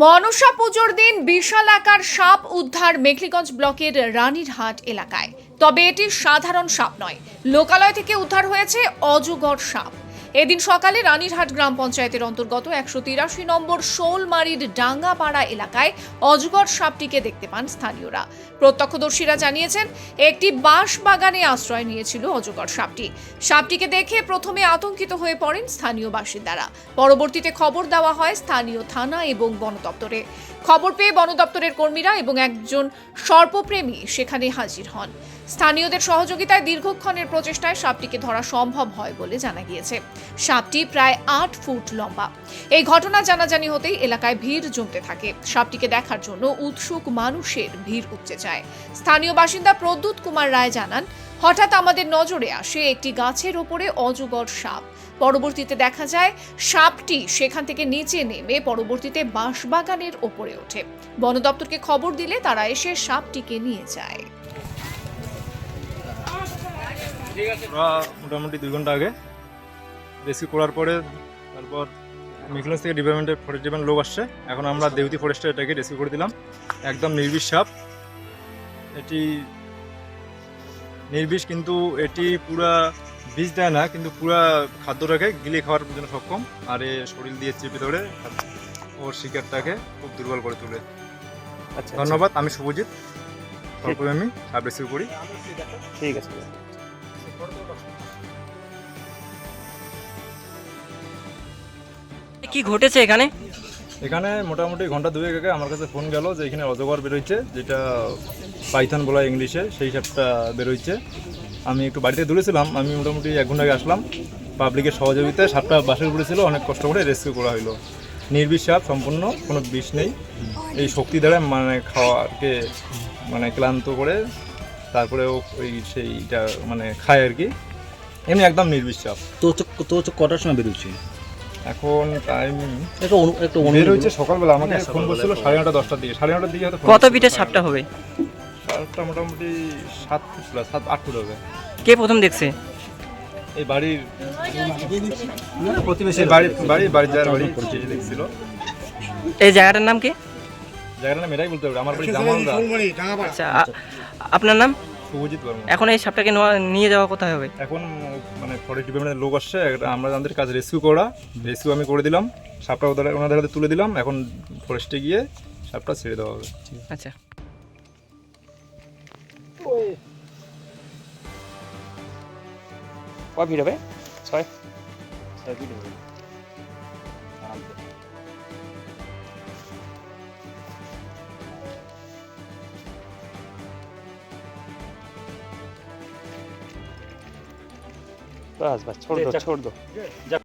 মনসা পুজোর দিন বিশাল আকার সাপ উদ্ধার মেখলিগঞ্জ ব্লকের রানীরহাট এলাকায়। তবে এটি সাধারণ সাপ নয়, লোকালয় থেকে উদ্ধার হয়েছে অজগর সাপ। এদিন সকালে রানীরহাট গ্রাম পঞ্চায়েতের অন্তর্গত 183 নম্বর শোলমারির ডাঙ্গাপাড়া এলাকায় অজগর সাপটিকে দেখতে পান স্থানীয়রা। প্রত্যক্ষদর্শীরা জানিয়েছেন, একটি বাঁশ বাগানে আশ্রয় নিয়েছিল অজগর সাপটি। সাপটিকে দেখে প্রথমে আতঙ্কিত হয়ে পড়েন স্থানীয় বাসিন্দারা। পরবর্তীতে খবর দেওয়া হয় স্থানীয় থানা এবং বন দপ্তরে। খবর পেয়ে বন দপ্তরের কর্মীরা এবং একজন সর্পপ্রেমী সেখানে হাজির হন। স্থানীয়দের সহযোগিতায় দীর্ঘক্ষণের প্রচেষ্টায় সাপটিকে ধরা সম্ভব হয় বলে জানা গিয়েছে। সাপটি প্রায় 8 ফুট লম্বা। এই ঘটনা জানাজানি হতেই এলাকায় ভিড় জমতে থাকে। সাপটিকে দেখার জন্য উৎসুক মানুষের ভিড় উপচে যায়। স্থানীয় বাসিন্দা প্রদ্যুৎ কুমার রায় জানান, হঠাৎ আমাদের নজরে আসে একটি গাছের ওপরে অজগর সাপ। পরবর্তীতে দেখা যায় সাপটি সেখান থেকে নিচে নেমে পরবর্তীতে বাঁশবাগানের ওপরে ওঠে। বন দপ্তরকে খবর দিলে তারা এসে সাপটিকে নিয়ে যায়। মোটামুটি 2 ঘন্টা আগে রেস্কিউ করার পরে তারপর মেখলিগঞ্জ থেকে ডিপার্টমেন্টের ফরেস্ট ডিপার্টমেন্ট লোক আসছে। এখন আমরা দেউতি ফরেস্টে এটাকে রেস্কিউ করে দিলাম। একদম নির্বিষ সাপ এটি, নির্বিষ কিন্তু এটি পুরা বিষ দেয় না, কিন্তু পুরা খাদ্যটাকে গিলে খাওয়ার জন্য সক্ষম। আর এ শরীর দিয়ে চেপে ধরে ওর শিকারটাকে খুব দুর্বল করে তোলে। আচ্ছা, ধন্যবাদ। আমি শুভজিৎ, সর্বপ্রেমী, সাপ রেস্কিউ করি। ঠিক আছে। কি ঘটেছে এখানে? এখানে মোটামুটি ঘন্টা 2 আগে আমার কাছে ফোন গেল যে এখানে অজগর বেরোচ্ছে, যেটা পাইথন বলা ইংলিশে, সেই সাপটা বেরোচ্ছে। আমি একটু বাড়িতে দূরে ছিলাম, আমি মোটামুটি 1 ঘন্টা আগে আসলাম। পাবলিকের সহযোগিতায় সাপটা বাসের উপরে ছিল, অনেক কষ্ট করে রেস্কিউ করা হলো। নির্বিষ সাপ, সম্পূর্ণ কোনো বিষ নেই। এই শক্তি দ্বারা মানে খাওয়াকে মানে ক্লান্ত করে তারপরে ওই সেইটা মানে খায় আর কি। এমনি একদম নির্বিষ সাপ। তো কটার সময় বেরোচ্ছে? এখন টাইম একটু বের হয়েছে সকালবেলা। আমাকে ফোন করছিল 9:30 10টার দিকে। 9:30 দিকে হয়তো কত ফিটের সাপটা হবে? সাপটা মোটামুটি 7 ফুট প্লাস, 7-8 ফুট হবে। কে প্রথম দেখছে? এই বাড়ির প্রতিবেশী বাড়ির যার বাড়ি সে দেখছিল। এই জায়গাটার নাম কি? জায়গাটার নাম এটাই বলতে হবে, আমার বাড়ি জামালদা। আচ্ছা, আপনার নাম? শুভজিৎ বর্মা। এখন এই সাপটাকে নিয়ে যাওয়া কোথায় হবে? এখন মানে ফরেস্ট ডিপার্টমেন্টের লোক আসছে, আমরা আমাদের কাজ রেস্কিউ আমি করে দিলাম। সাপটা ওনাদের হাতে তুলে দিলাম। এখন ফরেস্টে গিয়ে সাপটা ছেড়ে দেওয়া হবে। আচ্ছা, কয় ফিট হবে? 6 ফিট হবে। बस छोड़ दो।